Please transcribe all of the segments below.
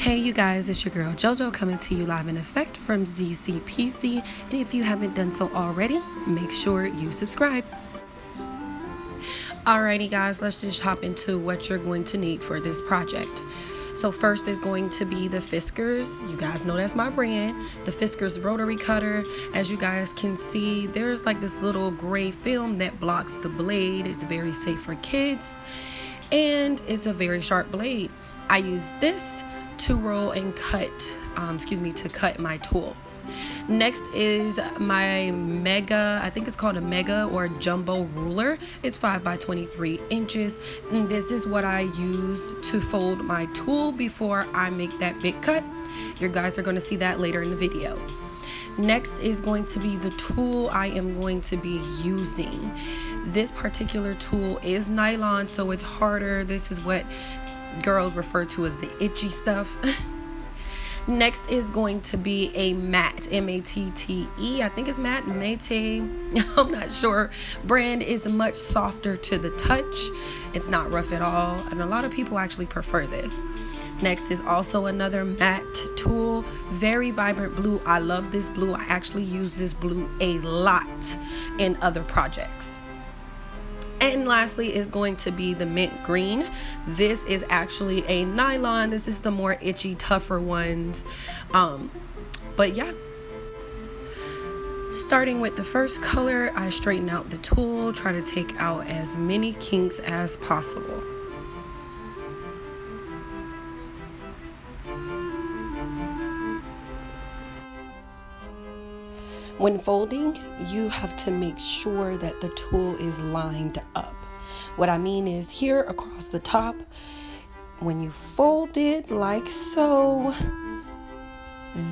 Hey you guys, it's your girl JoJo coming to you live in effect from ZCPC, and if you haven't done so already, make sure you subscribe. Alrighty guys, let's just hop into what you're going to need for this project. So first is going to be the Fiskars. You guys know that's my brand. The Fiskars rotary cutter. As you guys can see, there's like this little gray film that blocks the blade. It's very safe for kids, and it's a very sharp blade. I use this to roll and cut, to cut my tool. Next is my mega, I think it's called a mega or jumbo ruler. It's 5 by 23 inches. And this is what I use to fold my tool before I make that big cut. You guys are going to see that later in the video. Next is going to be the tool I am going to be using. This particular tool is nylon, so it's harder. This is what girls refer to as the itchy stuff. Next is going to be a matte, M-A-T-T-E. I think it's matte, Mate. I'm not sure. Brand is much softer to the touch. It's not rough at all, and a lot of people actually prefer this. Next is also another matte tool, very vibrant blue. I love this blue. I actually use this blue a lot in other projects. And lastly is going to be the mint green. This is actually a nylon. This is the more itchy, tougher ones. But yeah. Starting with the first color, I straighten out the tool, try to take out as many kinks as possible. When folding, you have to make sure that the tool is lined up. What I mean is here across the top, when you fold it like so,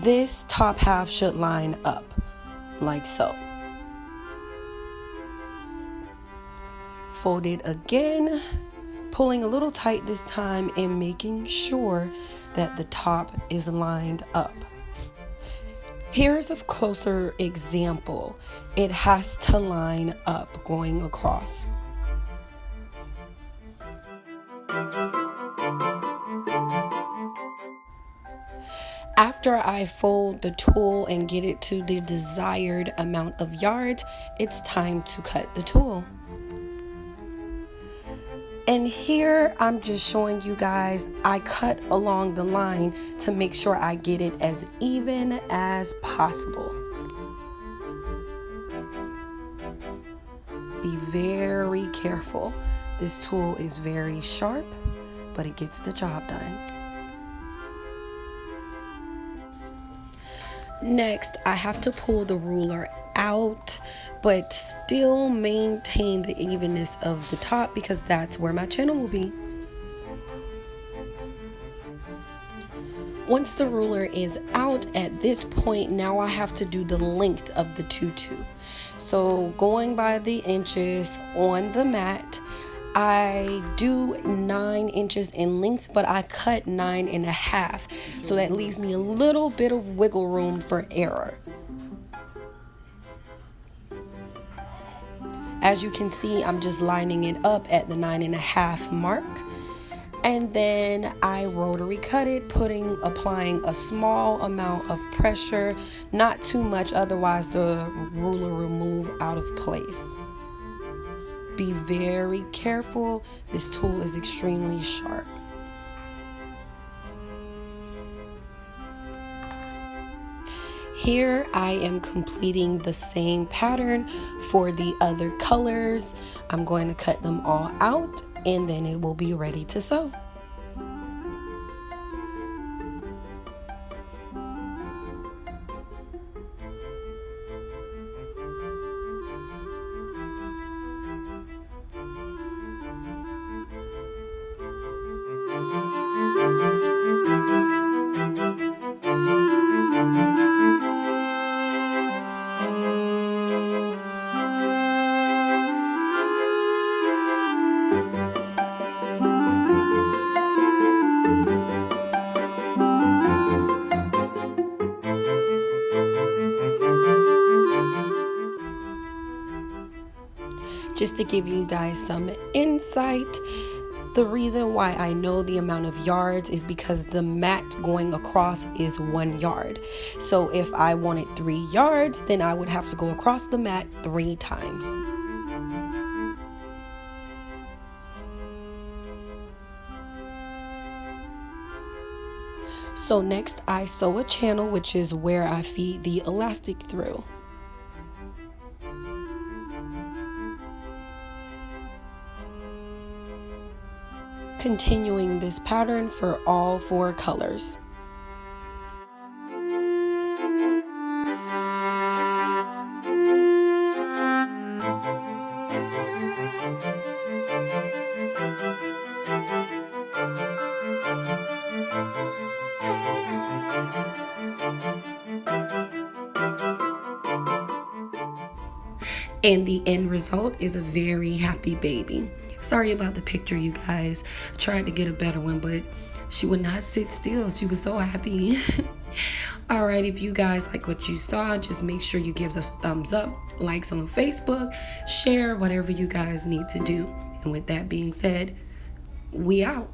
this top half should line up like so. Fold it again, pulling a little tight this time and making sure that the top is lined up. Here's a closer example. It has to line up going across. After I fold the tool and get it to the desired amount of yards, it's time to cut the tool. And here I'm just showing you guys, I cut along the line to make sure I get it as even as possible. Be very careful. This tool is very sharp, but it gets the job done. Next, I have to pull the ruler out, but still maintain the evenness of the top because that's where my channel will be. Once the ruler is out at this point, now I have to do the length of the tutu. So going by the inches on the mat, I do 9 inches in length, but I cut 9.5, so that leaves me a little bit of wiggle room for error. As you can see, I'm just lining it up at the 9.5 mark. And then I rotary cut it, applying a small amount of pressure, not too much, otherwise the ruler will move out of place. Be very careful. This tool is extremely sharp. Here I am completing the same pattern for the other colors. I'm going to cut them all out and then it will be ready to sew. Just to give you guys some insight, The reason why I know the amount of yards is because the mat going across is 1 yard. So if I wanted 3 yards, then I would have to go across the mat 3 times. So next I sew a channel, which is where I feed the elastic through. Continuing this pattern for all 4 colors. And the end result is a very happy baby. Sorry about the picture, you guys. I tried to get a better one, but she would not sit still. She was so happy. All right, if you guys like what you saw, just make sure you give us a thumbs up, likes on Facebook, share, whatever you guys need to do. And with that being said, we out.